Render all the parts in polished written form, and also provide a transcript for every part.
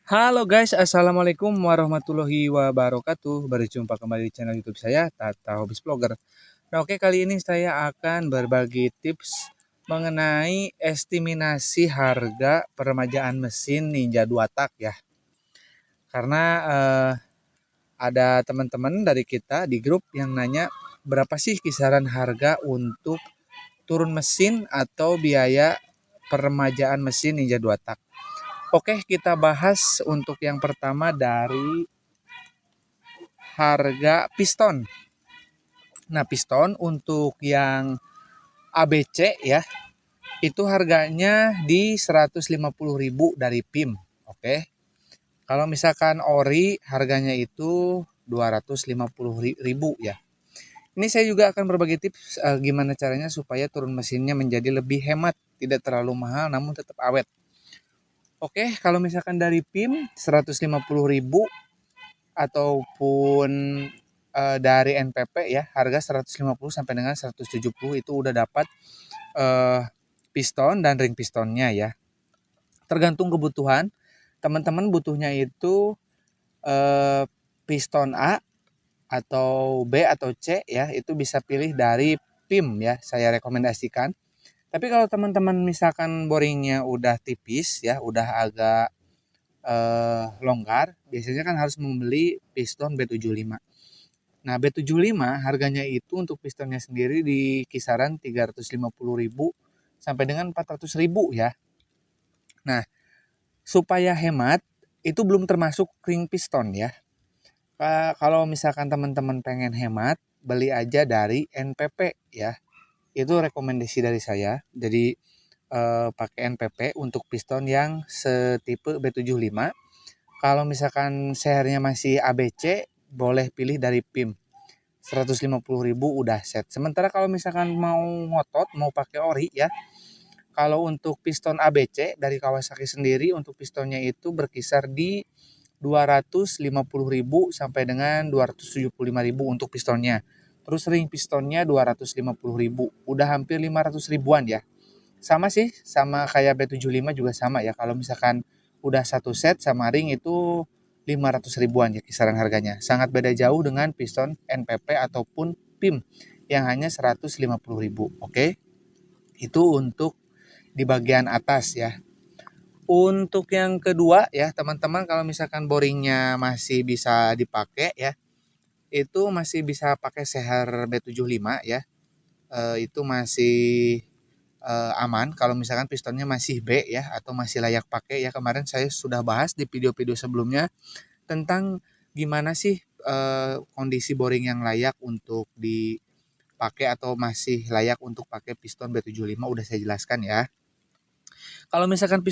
Halo guys, assalamualaikum warahmatullahi wabarakatuh. Berjumpa kembali di channel YouTube saya, Tata Hobbies Vlogger. Nah, oke, kali ini saya akan berbagi tips mengenai estimasi harga peremajaan mesin Ninja 2 tak ya. Karena ada teman-teman dari kita di grup yang nanya berapa sih kisaran harga untuk turun mesin atau biaya peremajaan mesin Ninja 2 tak. Oke, kita bahas untuk yang pertama dari harga piston. Nah, piston untuk yang ABC ya, itu harganya di 150.000 dari PIM. Oke. Kalau misalkan ori harganya itu 250.000 ya. Ini saya juga akan berbagi tips gimana caranya supaya turun mesinnya menjadi lebih hemat, tidak terlalu mahal namun tetap awet. Oke, kalau misalkan dari PIM 150.000 ataupun dari NPP ya, harga 150 sampai dengan 170 itu udah dapat piston dan ring pistonnya ya. Tergantung kebutuhan. Teman-teman butuhnya itu piston A atau B atau C ya, itu bisa pilih dari PIM ya, saya rekomendasikan. Tapi kalau teman-teman misalkan boringnya udah tipis ya, udah agak longgar, biasanya kan harus membeli piston B75. Nah, B75 harganya itu untuk pistonnya sendiri di kisaran 350.000 sampai dengan 400.000 ya. Nah, supaya hemat itu belum termasuk ring piston ya. Kalau misalkan teman-teman pengen hemat, beli aja dari NPP ya. Itu rekomendasi dari saya. Jadi pakai NPP untuk piston yang setipe B75. Kalau misalkan sernya masih ABC, boleh pilih dari PIM. 150.000 udah set. Sementara kalau misalkan mau ngotot, mau pakai ori ya. Kalau untuk piston ABC dari Kawasaki sendiri untuk pistonnya itu berkisar di 250.000 sampai dengan 275.000 untuk pistonnya. Terus ring pistonnya 250.000. Udah hampir 500 ribuan ya. Sama sih, sama kayak B75 juga sama ya. Kalau misalkan udah satu set sama ring itu 500 ribuan ya kisaran harganya. Sangat beda jauh dengan piston NPP ataupun PIM yang hanya 150.000. Oke. Itu untuk di bagian atas ya. Untuk yang kedua ya, teman-teman kalau misalkan boringnya masih bisa dipakai ya, itu masih bisa pakai Seher B75 ya. Itu masih aman kalau misalkan pistonnya masih B ya atau masih layak pakai ya. Kemarin saya sudah bahas di video-video sebelumnya tentang gimana sih kondisi boring yang layak untuk dipakai atau masih layak untuk pakai piston B75 udah saya jelaskan ya. Kalau misalkan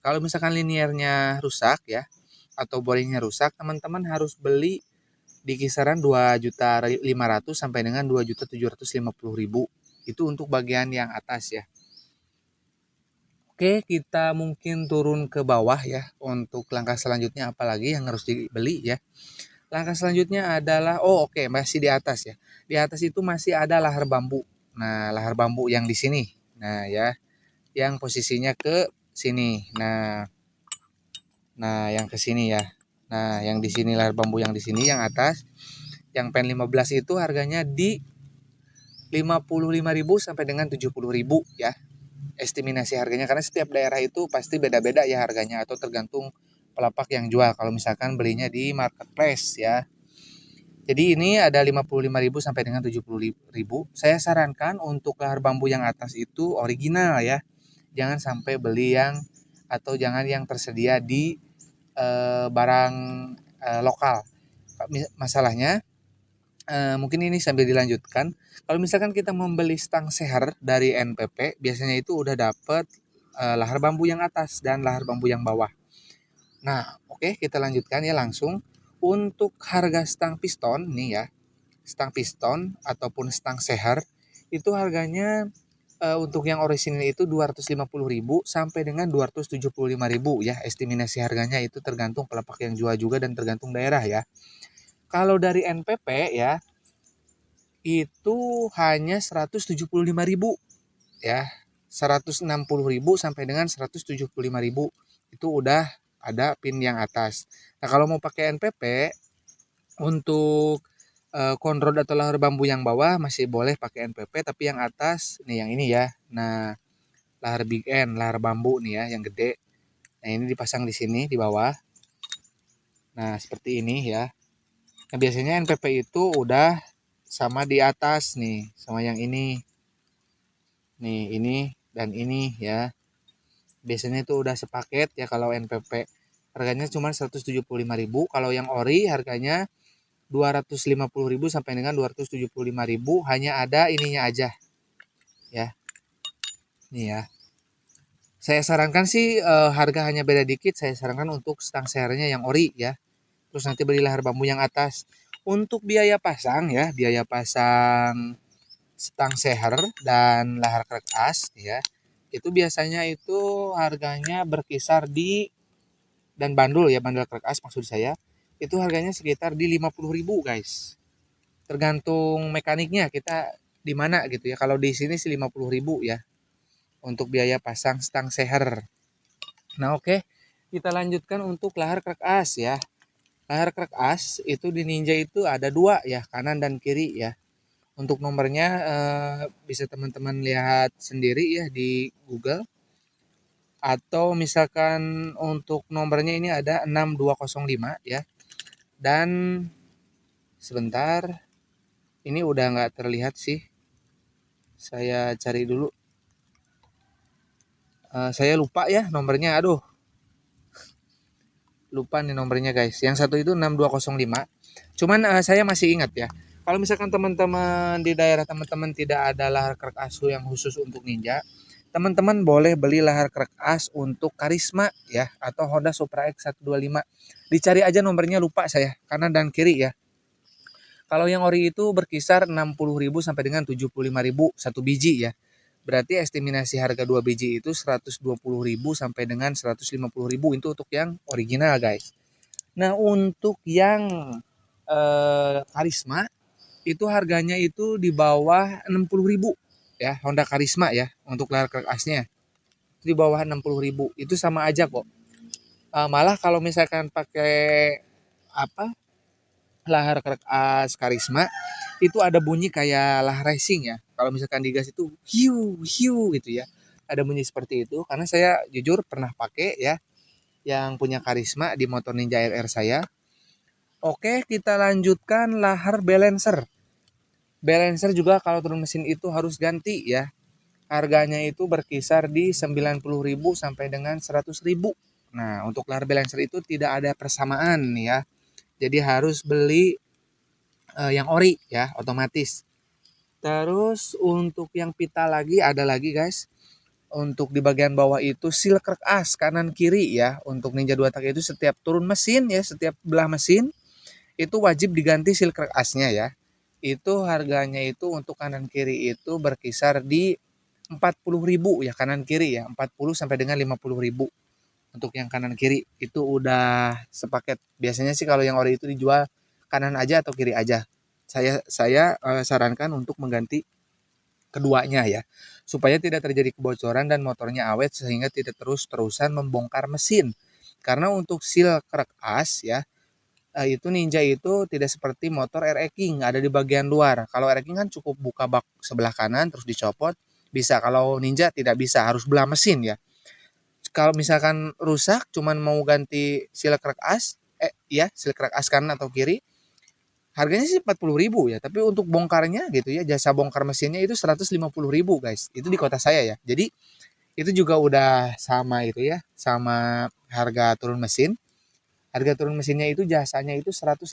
kalau misalkan liniernya rusak ya atau boringnya rusak, teman-teman harus beli di kisaran 2.500.000 sampai dengan 2.750.000. Itu untuk bagian yang atas ya. Oke, kita mungkin turun ke bawah ya. Untuk langkah selanjutnya apalagi yang harus dibeli ya. Langkah selanjutnya adalah oke, masih di atas ya. Di atas itu masih ada lahar bambu. Nah, lahar bambu yang di sini. Nah, ya, yang posisinya ke sini. Nah, yang ke sini ya. Nah, yang di sini lahar bambu yang di sini yang atas. Yang pen 15 itu harganya di 55.000 sampai dengan 70.000 ya. Estimasi harganya karena setiap daerah itu pasti beda-beda ya harganya atau tergantung pelapak yang jual kalau misalkan belinya di marketplace ya. Jadi ini ada 55.000 sampai dengan 70.000. Saya sarankan untuk lahar bambu yang atas itu original ya. Jangan sampai beli yang atau jangan yang tersedia di barang lokal. Masalahnya mungkin ini sambil dilanjutkan. Kalau misalkan kita membeli stang seher dari NPP, biasanya itu udah dapet lahar bambu yang atas dan lahar bambu yang bawah. Nah, oke, kita lanjutkan ya langsung. Untuk harga stang piston nih ya, stang piston ataupun stang seher itu harganya untuk yang orisinil itu 250.000 sampai dengan 275.000 ya. Estimasi harganya itu tergantung pelapak yang jual juga dan tergantung daerah ya. Kalau dari NPP ya itu hanya 175.000 ya. 160.000 sampai dengan 175.000 itu udah ada pin yang atas. Nah, kalau mau pakai NPP untuk conrod atau lahar bambu yang bawah masih boleh pakai NPP, tapi yang atas nih yang ini ya. Nah, lahar big end, lahar bambu nih ya yang gede. Nah, ini dipasang di sini di bawah. Nah, seperti ini ya. Nah, biasanya NPP itu udah sama di atas nih, sama yang ini. Nih, ini dan ini ya. Biasanya itu udah sepaket ya kalau NPP. Harganya cuma 175.000. Kalau yang ori harganya 250.000 sampai dengan 275.000, hanya ada ininya aja. Ya. Nih ya. Saya sarankan sih harga hanya beda dikit, saya sarankan untuk stang sehernya yang ori ya. Terus nanti beli lahar bambu yang atas. Untuk biaya pasang ya, biaya pasang stang seher dan lahar krek as ya. Itu biasanya itu harganya berkisar di, dan bandul ya, bandul krek as maksud saya. Itu harganya sekitar di 50.000 guys. Tergantung mekaniknya kita di mana gitu ya. Kalau di sini sih 50.000 ya untuk biaya pasang stang seher. Nah, oke. Kita lanjutkan untuk lahar krek as ya. Lahar krek as itu di Ninja itu ada dua ya, kanan dan kiri ya. Untuk nomornya bisa teman-teman lihat sendiri ya di Google. Atau misalkan untuk nomornya ini ada 6205 ya. Dan sebentar, ini udah nggak terlihat sih. Saya cari dulu. Saya lupa ya nomornya, aduh. Lupa nih nomornya guys. Yang satu itu 6205. Cuman saya masih ingat ya. Kalau misalkan teman-teman di daerah teman-teman tidak ada lahar krek asu yang khusus untuk Ninja, teman-teman boleh beli lahar krek as untuk Karisma ya atau Honda Supra X 125. Dicari aja nomornya, lupa saya, kanan dan kiri ya. Kalau yang ori itu berkisar 60.000 sampai dengan 75.000 satu biji ya. Berarti estimasi harga 2 biji itu 120.000 sampai dengan 150.000 itu untuk yang original guys. Nah, untuk yang Karisma itu harganya itu di bawah 60.000 ya, Honda Karisma ya untuk lahar krek asnya. Itu di bawah 60.000. Itu sama aja kok. Malah kalau misalkan pakai apa? Lahar krek as Karisma itu ada bunyi kayak lahar racing ya. Kalau misalkan digas itu hiu hiu gitu ya. Ada bunyi seperti itu karena saya jujur pernah pakai ya yang punya Karisma di motor Ninja RR saya. Oke, kita lanjutkan lahar balancer. Balancer juga kalau turun mesin itu harus ganti ya. Harganya itu berkisar di 90.000 sampai dengan 100.000. Nah, untuk lahar balancer itu tidak ada persamaan ya. Jadi harus beli yang ori ya, otomatis. Terus untuk yang pita lagi ada lagi guys. Untuk di bagian bawah itu seal krek as kanan kiri ya. Untuk Ninja 2 tak itu setiap turun mesin ya, setiap belah mesin itu wajib diganti seal krek asnya ya. Itu harganya itu untuk kanan kiri itu berkisar di 40.000 ya, kanan kiri ya, 40 sampai dengan 50.000 untuk yang kanan kiri itu udah sepaket. Biasanya sih kalau yang ori itu dijual kanan aja atau kiri aja. Saya sarankan untuk mengganti keduanya ya, supaya tidak terjadi kebocoran dan motornya awet sehingga tidak terus-terusan membongkar mesin. Karena untuk seal krek as ya, itu Ninja itu tidak seperti motor RE King ada di bagian luar. Kalau RE King kan cukup buka bak sebelah kanan terus dicopot bisa. Kalau Ninja tidak bisa, harus belah mesin ya. Kalau misalkan rusak cuman mau ganti seal krek as, ya seal krek as kanan atau kiri, harganya sih 40.000 ya. Tapi untuk bongkarnya gitu ya, jasa bongkar mesinnya itu 150.000 guys. Itu di kota saya ya. Jadi itu juga udah sama itu ya, sama harga turun mesin. Harga turun mesinnya itu jasanya itu 150.000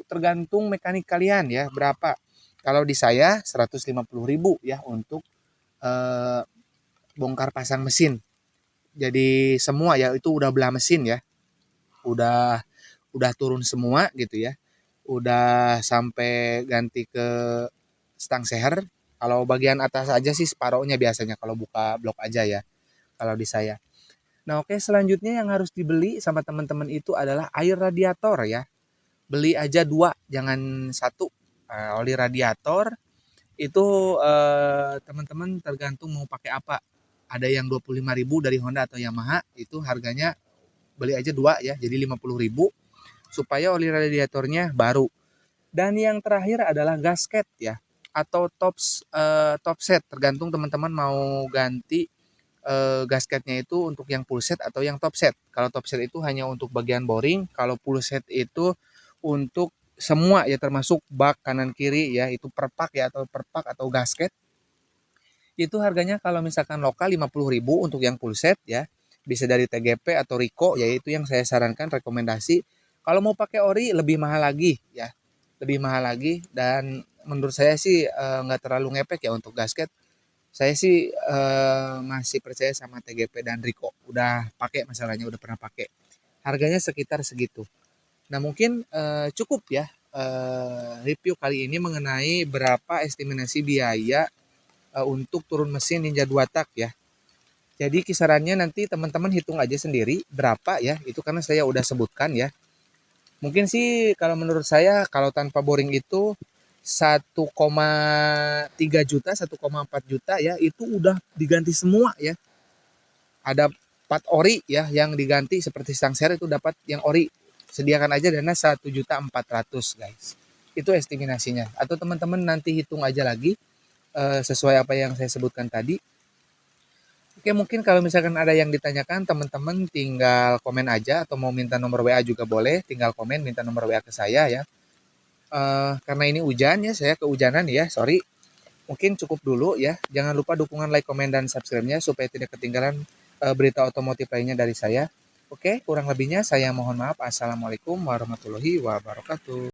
tergantung mekanik kalian ya berapa. Kalau di saya 150.000 ya untuk eh, bongkar pasang mesin. Jadi semua ya itu udah belah mesin ya. Udah udah turun semua gitu ya. Udah sampai ganti ke stang seher. Kalau bagian atas aja sih separohnya biasanya kalau buka blok aja ya. Kalau di saya. Nah, oke, selanjutnya yang harus dibeli sama teman-teman itu adalah air radiator ya. Beli aja dua, jangan satu. Oli radiator itu teman-teman tergantung mau pakai apa. Ada yang 25.000 dari Honda atau Yamaha, itu harganya beli aja 2 ya, jadi 50.000 supaya oli radiatornya baru. Dan yang terakhir adalah gasket ya, atau top set, tergantung teman-teman mau ganti gasketnya itu untuk yang full set atau yang top set. Kalau top set itu hanya untuk bagian boring, kalau full set itu untuk semua ya, termasuk bak kanan kiri ya, itu per pak ya, atau per pak atau gasket. Itu harganya kalau misalkan lokal 50.000 untuk yang full set ya. Bisa dari TGP atau Rico, yaitu yang saya sarankan rekomendasi. Kalau mau pakai ori lebih mahal lagi ya. Lebih mahal lagi, dan menurut saya sih nggak terlalu ngepek ya untuk gasket. Saya sih masih percaya sama TGP dan Rico. Udah pakai masalahnya, udah pernah pakai. Harganya sekitar segitu. Nah, mungkin cukup ya review kali ini mengenai berapa estimasi biaya untuk turun mesin Ninja 2 tak ya. Jadi kisarannya nanti teman-teman hitung aja sendiri berapa ya. Itu karena saya udah sebutkan ya. Mungkin sih kalau menurut saya kalau tanpa boring itu 1,3 juta, 1,4 juta ya, itu udah diganti semua ya. Ada part ori ya yang diganti, seperti stang ser itu dapat yang ori. Sediakan aja dana 1.400.000 guys. Itu estimasinya. Atau teman-teman nanti hitung aja lagi sesuai apa yang saya sebutkan tadi. Oke, mungkin kalau misalkan ada yang ditanyakan, teman-teman tinggal komen aja, atau mau minta nomor WA juga boleh, tinggal komen minta nomor WA ke saya ya. Karena ini hujan ya, saya kehujanan ya, sorry. Mungkin cukup dulu ya. Jangan lupa dukungan like, komen, dan subscribe-nya supaya tidak ketinggalan berita otomotif lainnya dari saya. Oke, kurang lebihnya saya mohon maaf. Assalamualaikum warahmatullahi wabarakatuh.